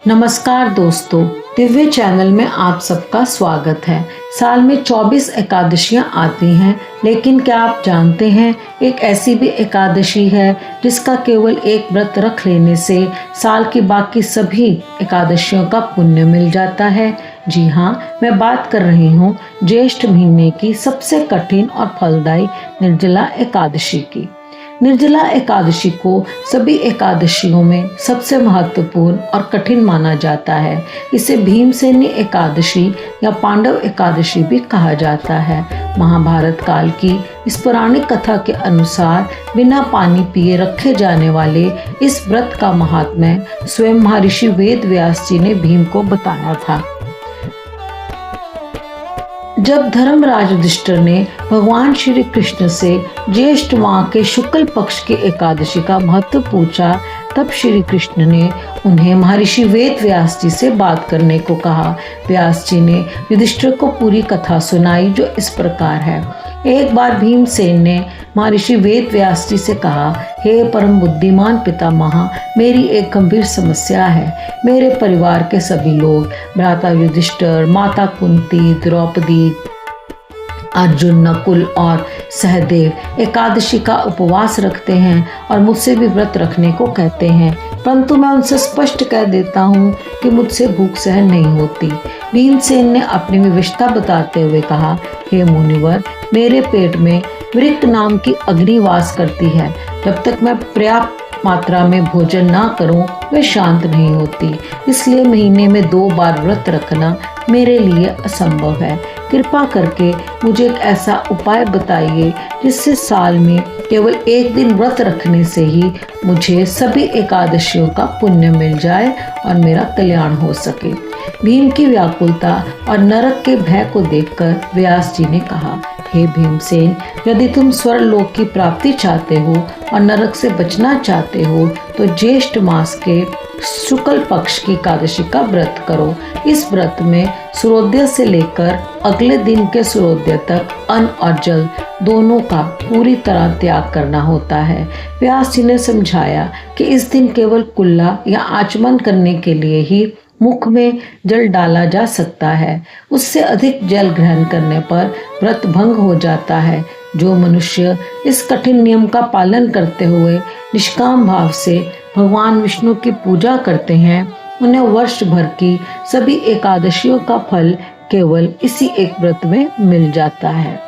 नमस्कार दोस्तों, दिव्य चैनल में आप सबका स्वागत है। साल में 24 एकादशियां आती हैं, लेकिन क्या आप जानते हैं एक ऐसी भी एकादशी है जिसका केवल एक व्रत रख लेने से साल की बाकी सभी एकादशियों का पुण्य मिल जाता है। जी हाँ, मैं बात कर रही हूँ ज्येष्ठ महीने की सबसे कठिन और फलदायी निर्जला एकादशी की। निर्जला एकादशी को सभी एकादशियों में सबसे महत्वपूर्ण और कठिन माना जाता है। इसे भीमसेनी एकादशी या पांडव एकादशी भी कहा जाता है। महाभारत काल की इस पौराणिक कथा के अनुसार बिना पानी पिए रखे जाने वाले इस व्रत का महात्म्य स्वयं महर्षि वेद व्यास जी ने भीम को बताया था। जब धर्मराज युधिष्ठिर ने भगवान श्री कृष्ण से ज्येष्ठ माह के शुक्ल पक्ष की एकादशी का महत्व पूछा, तब श्री कृष्ण ने उन्हें महर्षि वेद व्यास जी से बात करने को कहा। व्यास जी ने युधिष्ठिर को पूरी कथा सुनाई, जो इस प्रकार है। एक बार भीमसेन ने महर्षि वेद व्यास जी से कहा, हे परम बुद्धिमान पितामह, मेरी एक गंभीर समस्या है। मेरे परिवार के सभी लोग, भ्राता युधिष्ठिर, माता कुंती, द्रौपदी, अर्जुन, नकुल और सहदेव एकादशी का उपवास रखते हैं और मुझसे भी व्रत रखने को कहते हैं, परंतु मैं उनसे स्पष्ट कह देता हूँ कि मुझसे भूख सहन नहीं होती। भीमसेन ने अपनी विवशता बताते हुए कहा, हे मुनिवर, मेरे पेट में वृक्क नाम की अग्नि वास करती है। जब तक मैं पर्याप्त मात्रा में भोजन ना करूं, वे शांत नहीं होती। इसलिए महीने में 2 बार व्रत रखना मेरे लिए असंभव है। कृपा करके मुझे एक ऐसा उपाय बताइए जिससे साल में केवल एक दिन व्रत रखने से ही मुझे सभी एकादशियों का पुण्य मिल जाए और मेरा कल्याण हो सके। भीम की व्याकुलता और नरक के भय को देखकर व्यास जी ने कहा, हे भीमसेन, यदि तुम स्वर्गलोक की प्राप्ति चाहते हो और नरक से बचना चाहते हो तो ज्येष्ठ मास के शुक्ल पक्ष की एकादशी का व्रत करो। इस व्रत में सूर्योदय से लेकर अगले दिन के सूर्योदय तक अन्न और जल दोनों का पूरी तरह त्याग करना होता है। व्यास जी ने समझाया कि इस दिन केवल कुल्ला या आचमन करने के लिए ही मुख में जल डाला जा सकता है। उससे अधिक जल ग्रहण करने पर व्रत भंग हो जाता है। जो मनुष्य इस कठिन नियम का पालन करते हुए निष्काम भाव से भगवान विष्णु की पूजा करते हैं, उन्हें वर्ष भर की सभी एकादशियों का फल केवल इसी एक व्रत में मिल जाता है।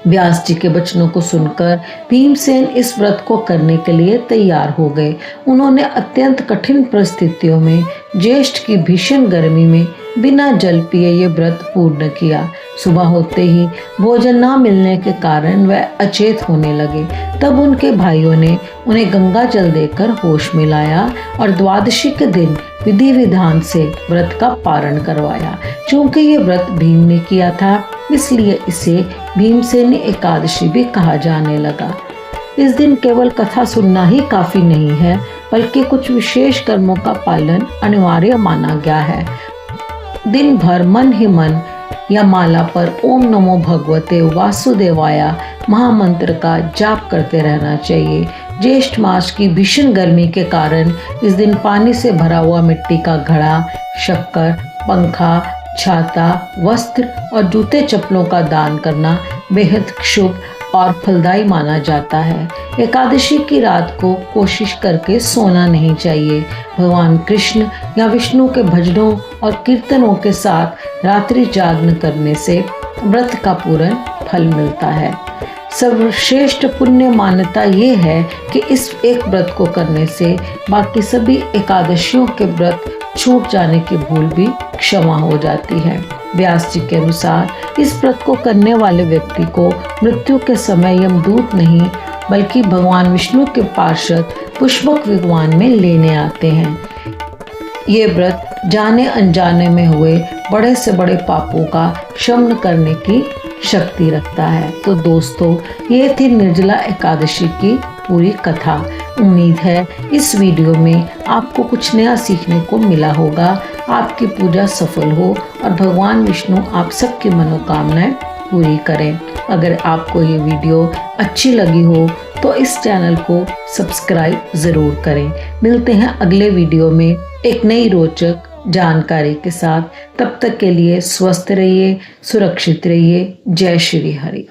व्यास जी के वचनों को सुनकर भीमसेन इस व्रत को करने के लिए तैयार हो गए। उन्होंने अत्यंत कठिन परिस्थितियों में ज्येष्ठ की भीषण गर्मी में बिना जल पिए ये व्रत पूर्ण किया। सुबह होते ही भोजन न मिलने के कारण वह अचेत होने लगे। तब उनके भाइयों ने उन्हें गंगा जल देकर होश में लाया और द्वादशी के दिन विधि विधान से व्रत का पारण करवाया। चूंकि ये व्रत भीम ने किया था, इसलिए इसे भीमसेनी एकादशी भी कहा जाने लगा। इस दिन केवल कथा सुनना ही काफी नहीं है, बल्कि कुछ विशेष कर्मों का पालन अनिवार्य माना गया है। दिन भर मन ही मन या माला पर ओम नमो भगवते वासुदेवाय महामंत्र का जाप करते रहना चाहिए। ज्येष्ठ मास की भीषण गर्मी के कारण इस दिन पानी से भरा हुआ मिट्टी का घड़ा, शक्कर, पंखा, छाता, वस्त्र और जूते चप्पलों का दान करना बेहद शुभ और फलदायी माना जाता है। एकादशी की रात को कोशिश करके सोना नहीं चाहिए। भगवान कृष्ण या विष्णु के भजनों और कीर्तनों के साथ रात्रि जागरण करने से व्रत का पूर्ण फल मिलता है। सर्वश्रेष्ठ पुण्य मान्यता ये है कि इस एक व्रत को करने से बाकी सभी एकादशियों के व्रत छूट जाने की भूल भी क्षमा हो जाती है। व्यास जी के अनुसार इस व्रत को करने वाले व्यक्ति को मृत्यु के समय यमदूत नहीं, बल्कि भगवान विष्णु के पार्षद पुष्पक विमान में लेने आते हैं। ये व्रत जाने अनजाने में हुए बड़े से बड़े पापों का शमन करने की शक्ति रखता है। तो दोस्तों, ये थी निर्जला एकादशी की पूरी कथा। उम्मीद है इस वीडियो में आपको कुछ नया सीखने को मिला होगा। आपकी पूजा सफल हो और भगवान विष्णु आप सबकी मनोकामनाएं पूरी करें। अगर आपको ये वीडियो अच्छी लगी हो तो इस चैनल को सब्सक्राइब ज़रूर करें। मिलते हैं अगले वीडियो में एक नई रोचक जानकारी के साथ। तब तक के लिए स्वस्थ रहिए, सुरक्षित रहिए। जय श्री हरि।